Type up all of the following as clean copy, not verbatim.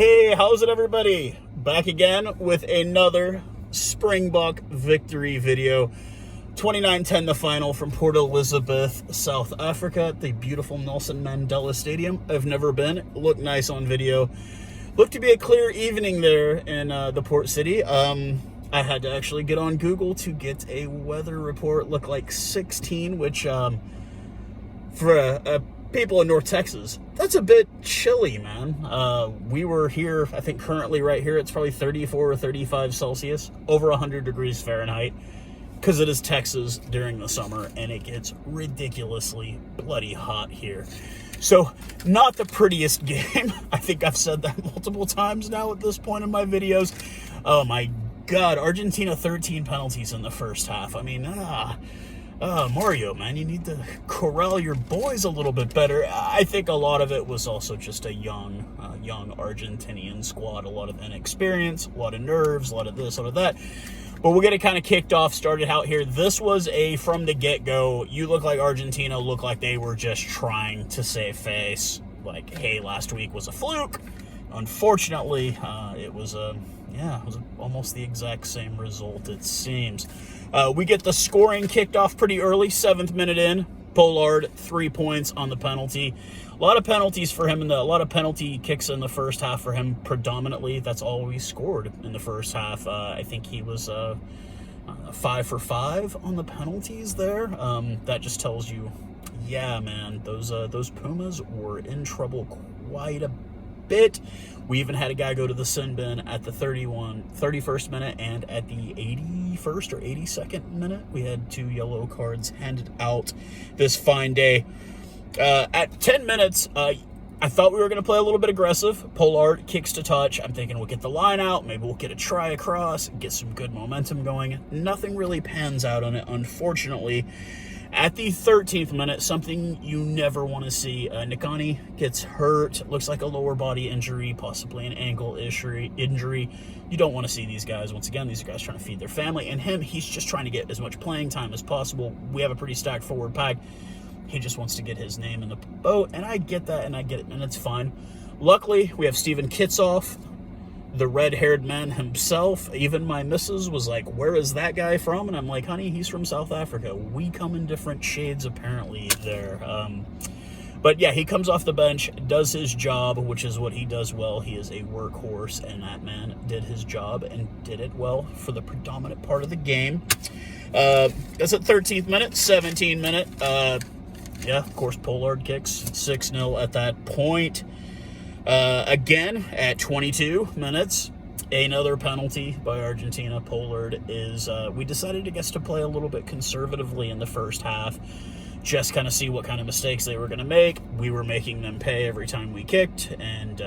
Hey, how's it everybody? Back again with another Springbok victory video. 29-10 the final from Port Elizabeth, South Africa at the beautiful Nelson Mandela Stadium. I've never been. Looked nice on video. Looked to be a clear evening there in the port city. I had to actually get on Google to get a weather report. Looked like 16, which for people in North Texas, that's a bit chilly, man. We were here, I think currently right here, it's probably 34 or 35 Celsius, over 100 degrees Fahrenheit, because it is Texas during the summer, and it gets ridiculously bloody hot here. So, not the prettiest game. I think I've said that multiple times now at this point in my videos. Oh my God, Argentina 13 penalties in the first half. I mean, Mario, man, you need to corral your boys a little bit better. I think a lot of it was also just a young Argentinian squad, a lot of inexperience, a lot of nerves, a lot of this, a lot of that. But we'll get it kind of kicked off, started out here. This was from the get-go, you look like Argentina looked like they were just trying to save face. Like, hey, last week was a fluke. Unfortunately, it was almost the exact same result, it seems. We get the scoring kicked off pretty early, 7th minute in. Pollard, 3 points on the penalty. A lot of penalties for him, a lot of penalty kicks in the first half for him predominantly. That's all we scored in the first half. I think he was 5 for 5 on the penalties there. That just tells you, yeah, man, those Pumas were in trouble quite a bit. We even had a guy go to the sin bin at the 31st minute, and at the 81st or 82nd minute, we had 2 yellow cards handed out this fine day. At 10 minutes, I thought we were going to play a little bit aggressive. Pollard kicks to touch. I'm thinking we'll get the line out. Maybe we'll get a try across, get some good momentum going. Nothing really pans out on it, unfortunately. At the 13th minute, something you never want to see. Nikani gets hurt. Looks like a lower body injury, possibly an ankle injury. You don't want to see these guys. Once again, these are guys trying to feed their family. And him, he's just trying to get as much playing time as possible. We have a pretty stacked forward pack. He just wants to get his name in the boat. And I get that, and I get it, and it's fine. Luckily, we have Steven Kitsoff, the red-haired man himself. Even my missus was like, where is that guy from? And I'm like, honey, he's from South Africa. We come in different shades apparently there. But yeah, he comes off the bench, does his job, which is what he does well. He is a workhorse, and that man did his job and did it well for the predominant part of the game. That's at 13th minute, 17th minute. Yeah, of course, Pollard kicks 6-0 at that point. Again, at 22 minutes, another penalty by Argentina. Pollard is, we decided, I guess, to play a little bit conservatively in the first half, just kind of see what kind of mistakes they were going to make. We were making them pay every time we kicked, and,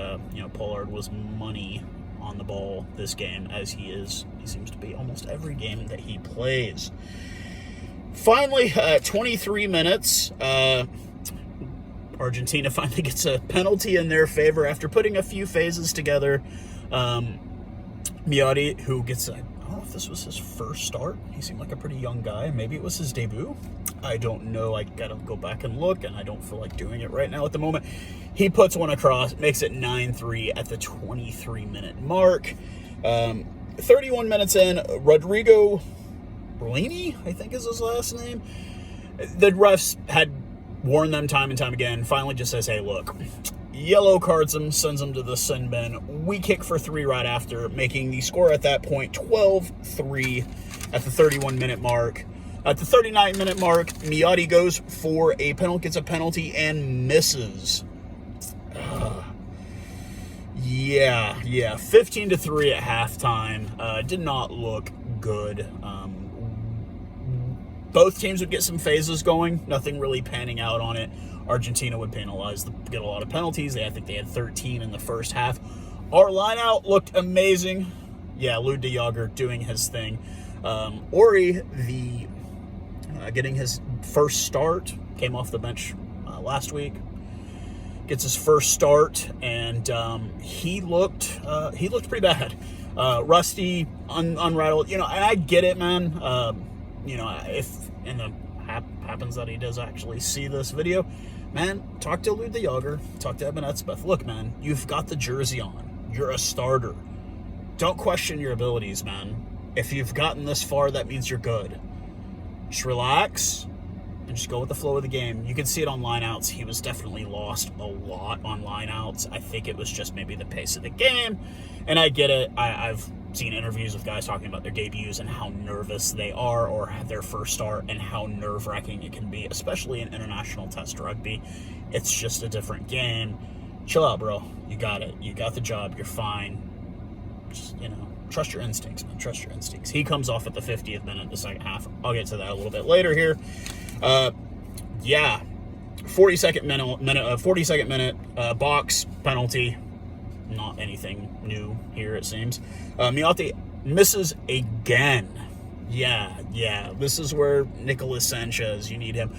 Pollard was money on the ball this game, as he seems to be almost every game that he plays. Finally, 23 minutes, Argentina finally gets a penalty in their favor after putting a few phases together. Miotti, who gets, I don't know if this was his first start. He seemed like a pretty young guy. Maybe it was his debut. I don't know. I got to go back and look, and I don't feel like doing it right now at the moment. He puts one across, makes it 9-3 at the 23-minute mark. 31 minutes in, Rodrigo Berlini, I think is his last name. The refs had warned them time and time again, finally just says, hey, look, yellow cards him, sends him to the sin bin. We kick for 3 right after, making the score at that point 12-3 at the 31-minute mark. At the 39-minute mark, Miotti goes for a penalty, gets a penalty, and misses. Yeah, 15-3 at halftime. Did not look good. Both teams would get some phases going, nothing really panning out on it. Argentina would get a lot of penalties. I think they had 13 in the first half. Our line-out looked amazing. Yeah, Lood De Jager doing his thing. Ori, getting his first start, came off the bench last week. Gets his first start, and he looked pretty bad. Rusty, unrattled. And I get it, man. If in the happens that he does actually see this video, man, talk to Lood De Jager, talk to Eben Etzebeth. Look, man, you've got the jersey on. You're a starter. Don't question your abilities, man. If you've gotten this far, that means you're good. Just relax and just go with the flow of the game. You can see it on lineouts. He was definitely lost a lot on lineouts. I think it was just maybe the pace of the game. And I get it. I've seen interviews with guys talking about their debuts and how nervous they are, or their first start, and how nerve-wracking it can be, especially in international test rugby. It's just a different game. Chill out, bro. You got it. You got the job. You're fine. Just, trust your instincts, man. Trust your instincts. He comes off at the 50th minute, the second half. I'll get to that a little bit later here. 40-second minute box penalty. Not anything new here, it seems. Miotti misses again. Yeah. This is where Nicolas Sanchez, you need him.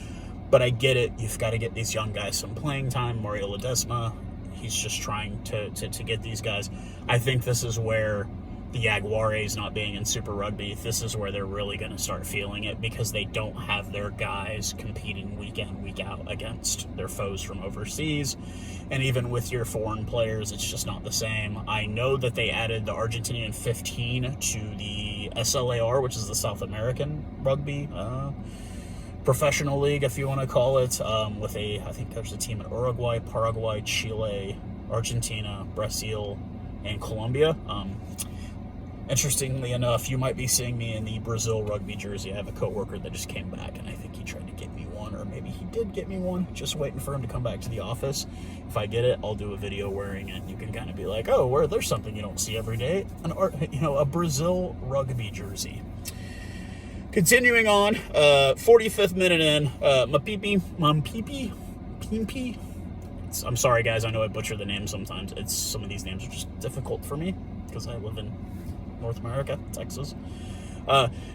But I get it. You've got to get these young guys some playing time. Mario Ledesma, he's just trying to get these guys. I think this is where the Jaguares not being in Super Rugby, this is where they're really going to start feeling it, because they don't have their guys competing week in, week out against their foes from overseas. And even with your foreign players, it's just not the same. I know that they added the Argentinian 15 to the SLAR, which is the South American Rugby professional league, if you want to call it, I think there's a team in Uruguay, Paraguay, Chile, Argentina, Brazil, and Colombia. Interestingly enough, you might be seeing me in the Brazil rugby jersey. I have a coworker that just came back, and I think he tried to get me one, or maybe he did get me one. Just waiting for him to come back to the office. If I get it, I'll do a video wearing it. You can kind of be like, oh, there's something you don't see every day. A Brazil rugby jersey. Continuing on, 45th minute in, Mampipi. I'm sorry, guys. I know I butcher the names sometimes. Some of these names are just difficult for me because I live in North America, Texas.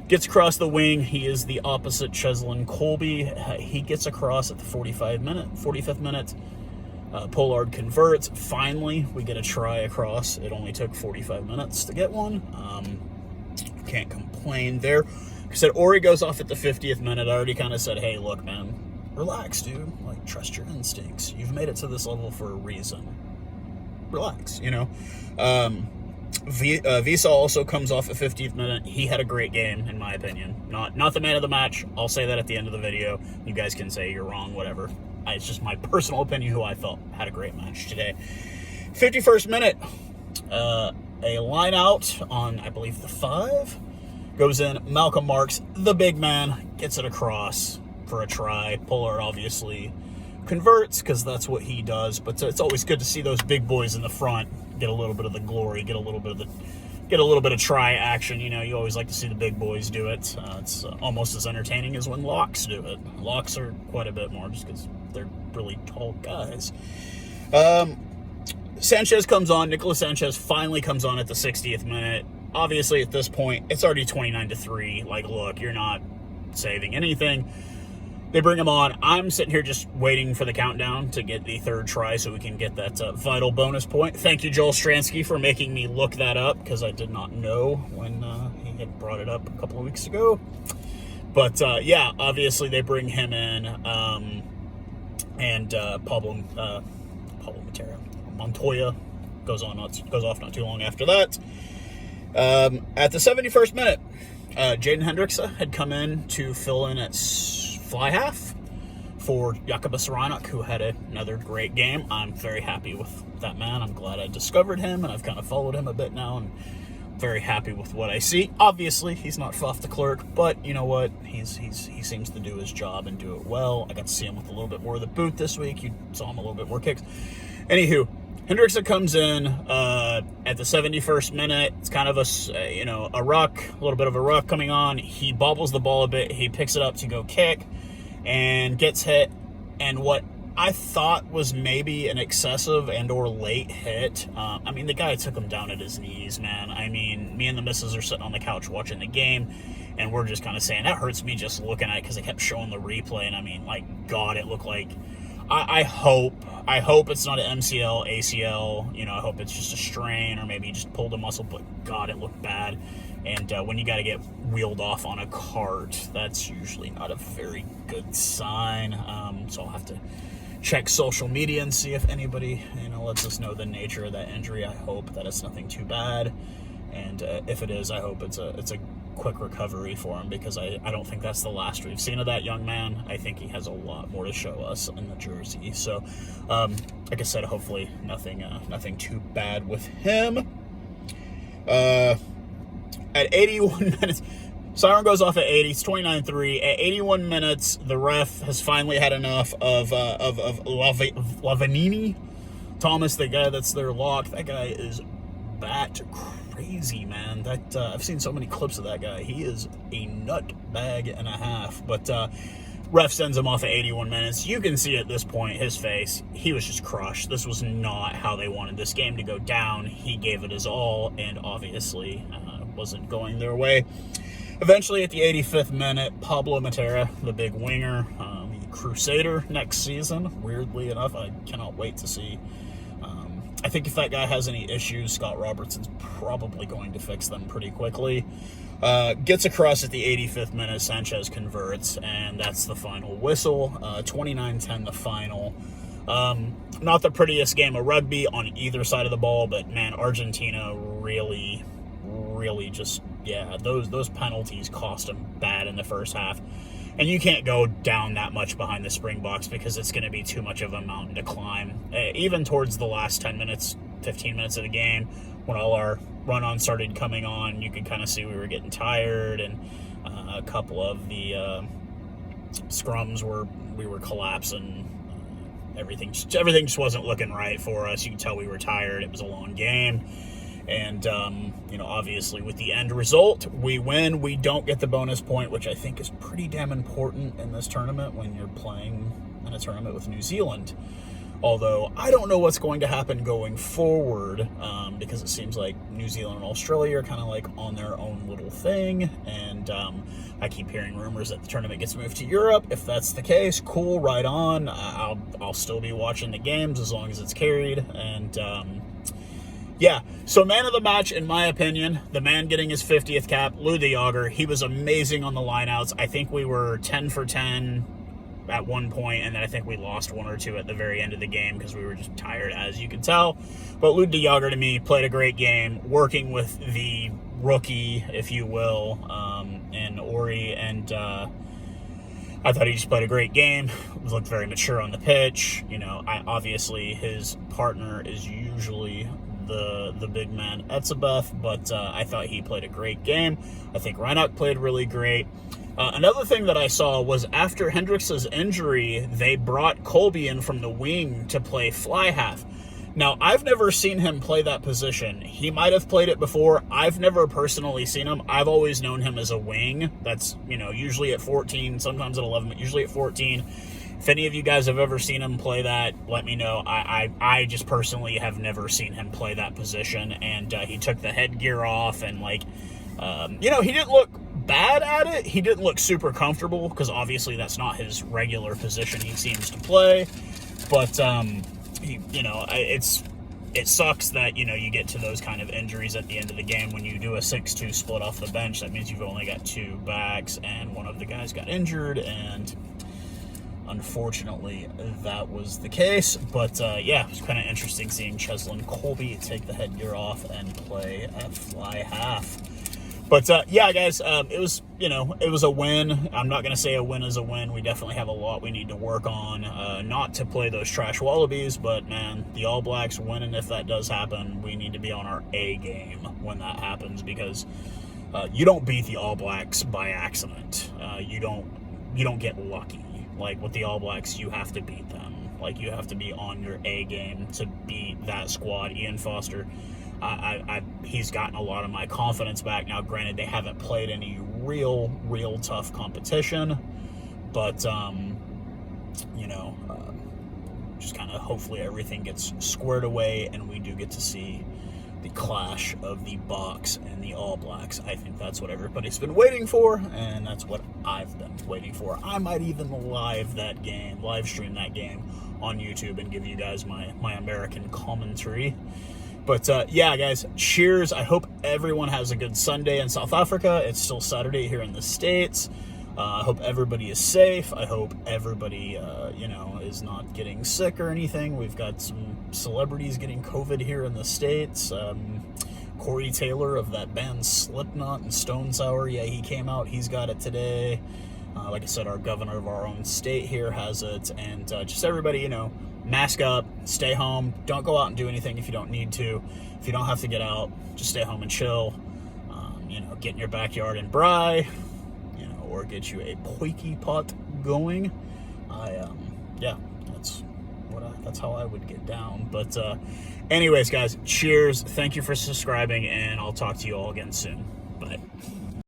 Gets across the wing. He is the opposite Cheslin Colby. He gets across at the 45th minute. Pollard converts. Finally, we get a try across. It only took 45 minutes to get one. Can't complain there. Like I said, Ori goes off at the 50th minute. I already kind of said, hey, look, man, relax, dude. Like, trust your instincts. You've made it to this level for a reason. Relax, Visa also comes off at 50th minute. He had a great game, in my opinion. Not the man of the match. I'll say that at the end of the video. You guys can say you're wrong, whatever. It's just my personal opinion, who I felt had a great match today. 51st minute. A line out on, I believe, the 5. Goes in. Malcolm Marks, the big man, gets it across for a try. Pollard obviously converts, because that's what he does. But it's always good to see those big boys in the front get a little bit of the glory, get a little bit of try action. You always like to see the big boys do it. It's almost as entertaining as when locks do it. Locks are quite a bit more, just because they're really tall guys. Sanchez comes on. Nicolas Sanchez finally comes on at the 60th minute. Obviously, at this point, it's already 29-3. Like, look, you're not saving anything. They bring him on. I'm sitting here just waiting for the countdown to get the third try so we can get that vital bonus point. Thank you, Joel Stransky, for making me look that up, because I did not know when he had brought it up a couple of weeks ago. But, yeah, obviously they bring him in, and Pablo Montoya goes off not too long after that. At the 71st minute, Jaden Hendrickse had come in to fill in at fly half for Jacobus Reinach, who had another great game. I'm very happy with that man. I'm glad I discovered him, and I've kind of followed him a bit now, and very happy with what I see. Obviously, he's not Faf de Klerk, but you know what? He seems to do his job and do it well. I got to see him with a little bit more of the boot this week. You saw him a little bit more kicks. Anywho, Hendrickse comes in at the 71st minute. It's kind of a ruck, a little bit of a ruck coming on. He bobbles the ball a bit. He picks it up to go kick and gets hit. And what I thought was maybe an excessive and or late hit. The guy took him down at his knees, man. Me and the missus are sitting on the couch watching the game, and we're just kind of saying, that hurts me just looking at it, because they kept showing the replay. And God, it looked like, I hope it's not an MCL, ACL, I hope it's just a strain, or maybe he just pulled a muscle, but God, it looked bad. And when you got to get wheeled off on a cart, that's usually not a very good sign. So I'll have to check social media and see if anybody, lets us know the nature of that injury. I hope that it's nothing too bad, and if it is, I hope it's a quick recovery for him, because I don't think that's the last we've seen of that young man. I think he has a lot more to show us in the jersey. So, like I said, hopefully nothing too bad with him. At 81 minutes, siren goes off at 80. It's 29-3. At 81 minutes, the ref has finally had enough of Lavanini Thomas, the guy that's their lock. That guy is bat crazy, man. That I've seen so many clips of that guy. He is a nut bag and a half. But ref sends him off at 81 minutes. You can see at this point his face. He was just crushed. This was not how they wanted this game to go down. He gave it his all, and obviously wasn't going their way. Eventually, at the 85th minute, Pablo Matera, the big winger, the Crusader next season, weirdly enough, I cannot wait to see. I think if that guy has any issues, Scott Robertson's probably going to fix them pretty quickly. Gets across at the 85th minute, Sanchez converts, and that's the final whistle. 29-10 the final. Not the prettiest game of rugby on either side of the ball, but man, Argentina really just, those penalties cost them bad in the first half. And you can't go down that much behind the Springboks, because it's going to be too much of a mountain to climb. Even towards the last 10 minutes, 15 minutes of the game, when all our run-on started coming on, you could kind of see we were getting tired, and a couple of the scrums we were collapsing. Everything just wasn't looking right for us. You could tell we were tired. It was a long game. And, obviously with the end result, we win. We don't get the bonus point, which I think is pretty damn important in this tournament when you're playing in a tournament with New Zealand. Although I don't know what's going to happen going forward, because it seems like New Zealand and Australia are kind of like on their own little thing. And I keep hearing rumors that the tournament gets moved to Europe. If that's the case, cool, right on. I'll still be watching the games as long as it's carried. And, so man of the match, in my opinion, the man getting his 50th cap, Lood De Jager. He was amazing on the lineouts. I think we were 10 for 10 at one point, and then I think we lost one or two at the very end of the game because we were just tired, as you can tell. But Lood De Jager, to me, played a great game, working with the rookie, if you will, in Ori, and I thought he just played a great game. Looked very mature on the pitch. Obviously his partner is usually the big man Etzebeth, but I thought he played a great game. I think Reinach played really great. Another thing that I saw was after Hendricks' injury, they brought Colby in from the wing to play fly half. Now, I've never seen him play that position. He might have played it before. I've never personally seen him. I've always known him as a wing. That's, usually at 14, sometimes at 11, but usually at 14. If any of you guys have ever seen him play that, let me know. I just personally have never seen him play that position, and he took the headgear off, and he didn't look bad at it. He didn't look super comfortable, because obviously that's not his regular position he seems to play. But it sucks that you get to those kind of injuries at the end of the game when you do a 6-2 split off the bench. That means you've only got two backs, and one of the guys got injured, and unfortunately, that was the case. But it was kind of interesting seeing Cheslin Colby take the headgear off and play at fly half. But guys, it was a win. I'm not going to say a win is a win. We definitely have a lot we need to work on. Not to play those trash Wallabies, but man, the All Blacks winning, if that does happen, we need to be on our A game when that happens, because you don't beat the All Blacks by accident. You don't get lucky. Like with the All Blacks, you have to beat them. Like, you have to be on your A game to beat that squad. Ian Foster, he's gotten a lot of my confidence back. Now, granted, they haven't played any real tough competition, but just kind of hopefully everything gets squared away and we do get to see the clash of the Boks and the All Blacks. I think that's what everybody's been waiting for, and that's what I've been waiting for. I might even live stream that game on YouTube and give you guys my American commentary. But guys, cheers. I hope everyone has a good Sunday in South Africa. It's still Saturday here in the States. I hope everybody is safe. I hope everybody, is not getting sick or anything. We've got some celebrities getting COVID here in the States. Corey Taylor of that band Slipknot and Stone Sour, yeah, he came out. He's got it today. Like I said, our governor of our own state here has it. And just everybody, mask up, stay home. Don't go out and do anything if you don't need to. If you don't have to get out, just stay home and chill. Get in your backyard and braai, or get you a poiky pot going. That's how I would get down. But anyways, guys, cheers. Thank you for subscribing, and I'll talk to you all again soon. Bye.